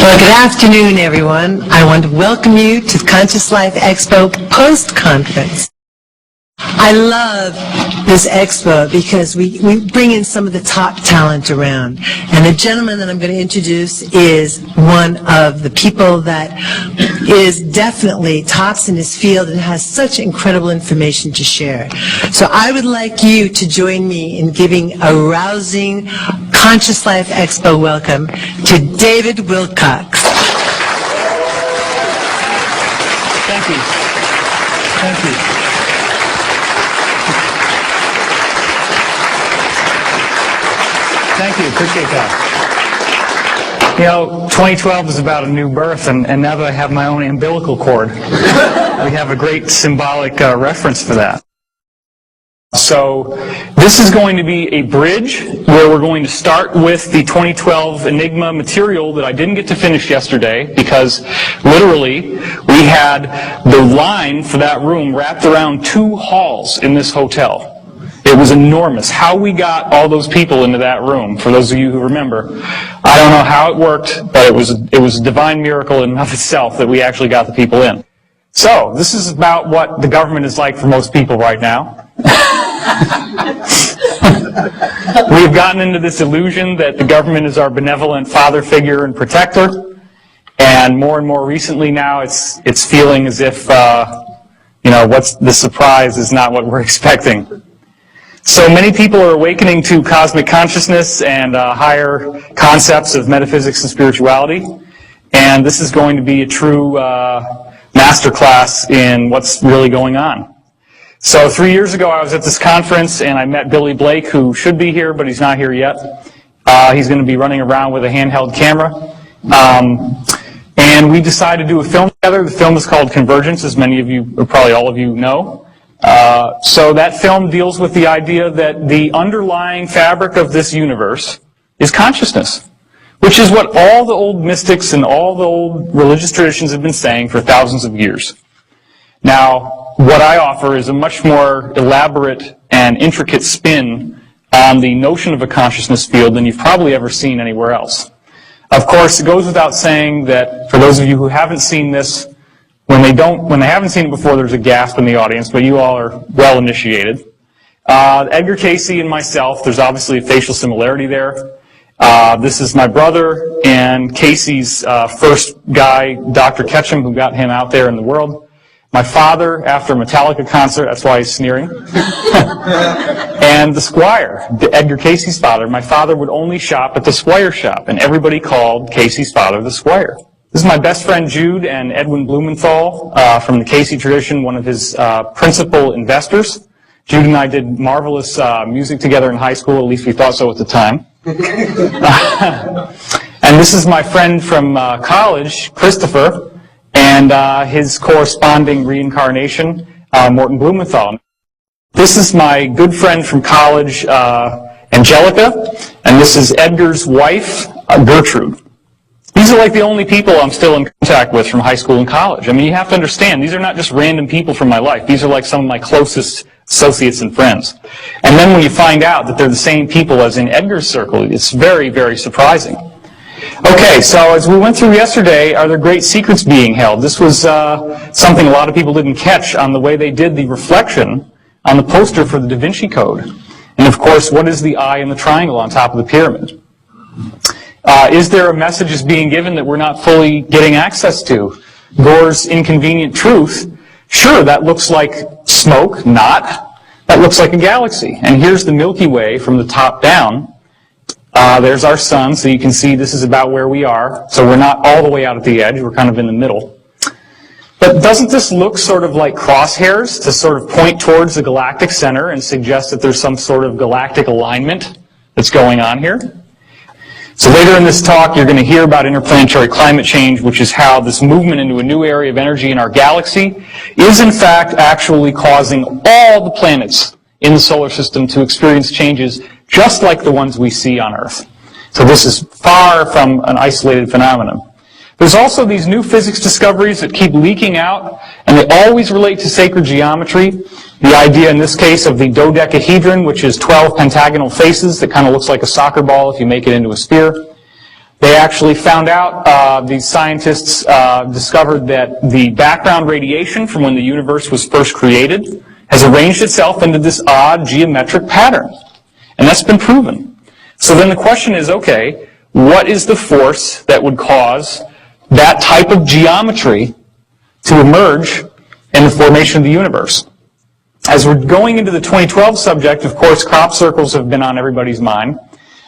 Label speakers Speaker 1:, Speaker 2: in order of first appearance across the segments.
Speaker 1: Well, good afternoon, everyone. I want to welcome you to the Conscious Life Expo post-conference. I love this expo because we bring in some of the top talent around. And the gentleman that I'm going to introduce is one of the people that is definitely tops in his field and has such incredible information to share. So I would like you to join me in giving a rousing Conscious Life Expo welcome to David Wilcock.
Speaker 2: Thank you. Thank you. Thank you. Appreciate that. You know, 2012 is about a new birth, and now that I have my own umbilical cord, we have a great symbolic reference for that. So this is going to be a bridge where we're going to start with the 2012 Enigma material that I didn't get to finish yesterday because literally we had the line for that room wrapped around 2 halls in this hotel. It was enormous. How we got all those people into that room, for those of you who remember, I don't know how it worked, but it was a divine miracle in and of itself that we actually got the people in. So this is about what the government is like for most people right now. We've gotten into this illusion that the government is our benevolent father figure and protector, and more recently now it's feeling as if what's the surprise is not what we're expecting. So many people are awakening to cosmic consciousness and higher concepts of metaphysics and spirituality, and this is going to be a true master class in what's really going on. So 3 years ago I was at this conference and I met Billy Blake, who should be here, but he's not here yet. He's going to be running around with a handheld camera. And we decided to do a film together. The film is called Convergence, as many of you, or probably all of you know. So that film deals with the idea that the underlying fabric of this universe is consciousness, which is what all the old mystics and all the old religious traditions have been saying for thousands of years. Now, what I offer is a much more elaborate and intricate spin on the notion of a consciousness field than you've probably ever seen anywhere else. Of course, it goes without saying that for those of you who haven't seen this, when they haven't seen it before, there's a gasp in the audience, but you all are well initiated. Edgar Cayce and myself, there's obviously a facial similarity there. This is my brother and Casey's first guy, Dr. Ketchum, who got him out there in the world. My father, after a Metallica concert, that's why he's sneering. And the Squire, Edgar Cayce's father. My father would only shop at the Squire shop, and everybody called Cayce's father the Squire. This is my best friend Jude and Edwin Blumenthal from the Cayce tradition, one of his principal investors. Jude and I did marvelous music together in high school, at least we thought so at the time. And this is my friend from college, Christopher, and his corresponding reincarnation, Morton Blumenthal. This is my good friend from college, Angelica, and this is Edgar's wife, Gertrude. These are like the only people I'm still in contact with from high school and college. I mean, you have to understand, these are not just random people from my life. These are like some of my closest associates and friends. And then when you find out that they're the same people as in Edgar's circle, it's very, very surprising. Okay, so as we went through yesterday, are there great secrets being held? This was something a lot of people didn't catch on the way they did the reflection on the poster for the Da Vinci Code. And of course, what is the eye and the triangle on top of the pyramid? Is there a message is being given that we're not fully getting access to? Gore's inconvenient truth, sure, that looks like smoke, not. That looks like a galaxy. And here's the Milky Way from the top down. There's our sun, so you can see this is about where we are. So we're not all the way out at the edge, we're kind of in the middle. But doesn't this look sort of like crosshairs to sort of point towards the galactic center and suggest that there's some sort of galactic alignment that's going on here? So later in this talk, you're going to hear about interplanetary climate change, which is how this movement into a new area of energy in our galaxy is in fact actually causing all the planets in the solar system to experience changes just like the ones we see on Earth. So this is far from an isolated phenomenon. There's also these new physics discoveries that keep leaking out, and they always relate to sacred geometry. The idea in this case of the dodecahedron, which is 12 pentagonal faces that kind of looks like a soccer ball if you make it into a sphere. They actually found out, these scientists discovered that the background radiation from when the universe was first created has arranged itself into this odd geometric pattern. And that's been proven. So then the question is, okay, what is the force that would cause that type of geometry to emerge in the formation of the universe? As we're going into the 2012 subject, of course, crop circles have been on everybody's mind.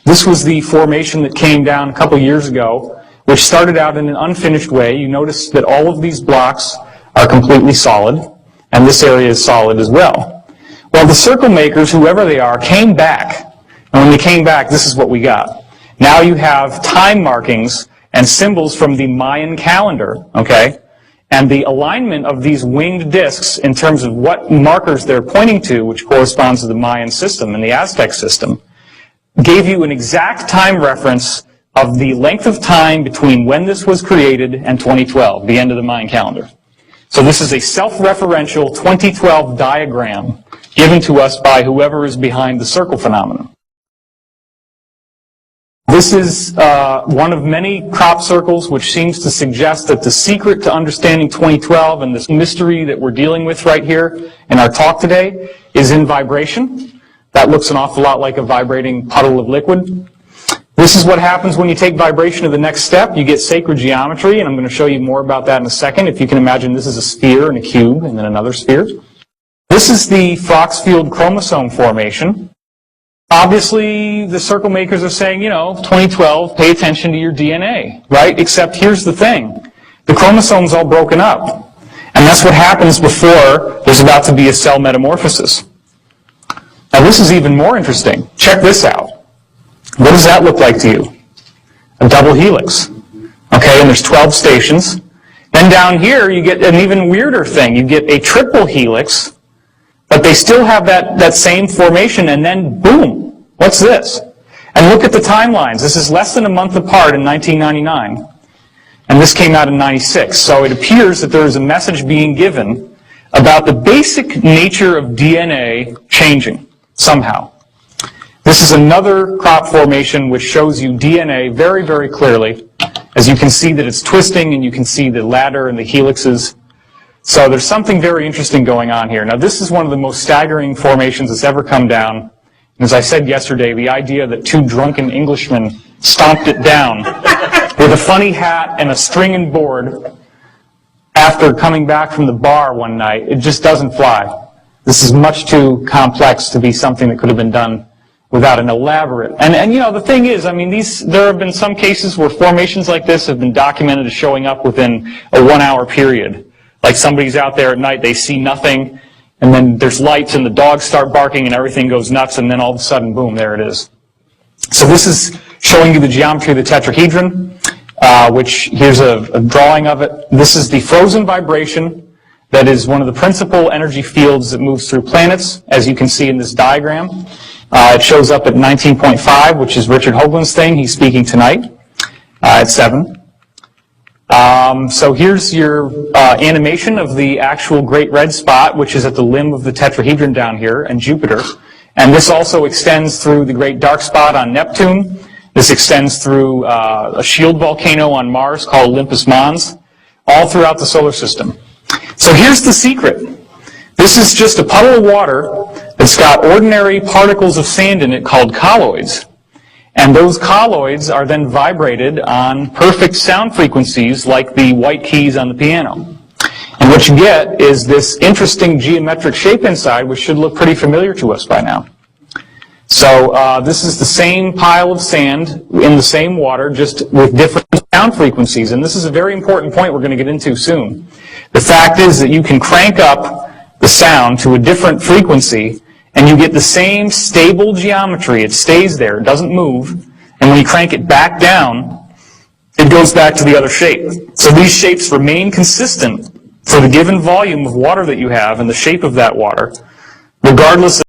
Speaker 2: This was the formation that came down a couple years ago, which started out in an unfinished way. You notice that all of these blocks are completely solid, and this area is solid as well. Well, the circle makers, whoever they are, came back. And when they came back, this is what we got. Now you have time markings and symbols from the Mayan calendar, okay? And the alignment of these winged discs in terms of what markers they're pointing to, which corresponds to the Mayan system and the Aztec system, gave you an exact time reference of the length of time between when this was created and 2012, the end of the Mayan calendar. So this is a self-referential 2012 diagram given to us by whoever is behind the circle phenomenon. This is one of many crop circles which seems to suggest that the secret to understanding 2012 and this mystery that we're dealing with right here in our talk today is in vibration. That looks an awful lot like a vibrating puddle of liquid. This is what happens when you take vibration to the next step. You get sacred geometry, and I'm going to show you more about that in a second. If you can imagine, this is a sphere and a cube and then another sphere. This is the Fox-Field chromosome formation. Obviously, the circle makers are saying, you know, 2012, pay attention to your DNA, right? Except here's the thing. The chromosome's all broken up. And that's what happens before there's about to be a cell metamorphosis. Now, this is even more interesting. Check this out. What does that look like to you? A double helix. Okay, and there's 12 stations. Then down here, you get an even weirder thing. You get a triple helix, but they still have that same formation, and then boom, what's this? And look at the timelines. This is less than a month apart in 1999, and this came out in 96. So it appears that there is a message being given about the basic nature of DNA changing somehow. This is another crop formation which shows you DNA very, very clearly. As you can see that it's twisting, and you can see the ladder and the helixes. So there's something very interesting going on here. Now, this is one of the most staggering formations that's ever come down. And as I said yesterday, the idea that two drunken Englishmen stomped it down with a funny hat and a string and board after coming back from the bar one night, it just doesn't fly. This is much too complex to be something that could have been done without an elaborate. And you know, the thing is, I mean, there have been some cases where formations like this have been documented as showing up within a 1-hour period. Like somebody's out there at night, they see nothing, and then there's lights, and the dogs start barking, and everything goes nuts, and then all of a sudden, boom, there it is. So this is showing you the geometry of the tetrahedron, which here's a drawing of it. This is the frozen vibration that is one of the principal energy fields that moves through planets, as you can see in this diagram. It shows up at 19.5, which is Richard Hoagland's thing. He's speaking tonight at 7. So here's your animation of the actual Great Red Spot, which is at the limb of the tetrahedron down here, and Jupiter. And this also extends through the Great Dark Spot on Neptune. This extends through a shield volcano on Mars called Olympus Mons, all throughout the solar system. So here's the secret. This is just a puddle of water that's got ordinary particles of sand in it called colloids. And those colloids are then vibrated on perfect sound frequencies like the white keys on the piano. And what you get is this interesting geometric shape inside, which should look pretty familiar to us by now. So this is the same pile of sand in the same water, just with different sound frequencies. And this is a very important point we're going to get into soon. The fact is that you can crank up the sound to a different frequency, and you get the same stable geometry. It stays there. It doesn't move. And when you crank it back down, it goes back to the other shape. So these shapes remain consistent for the given volume of water that you have and the shape of that water, regardless of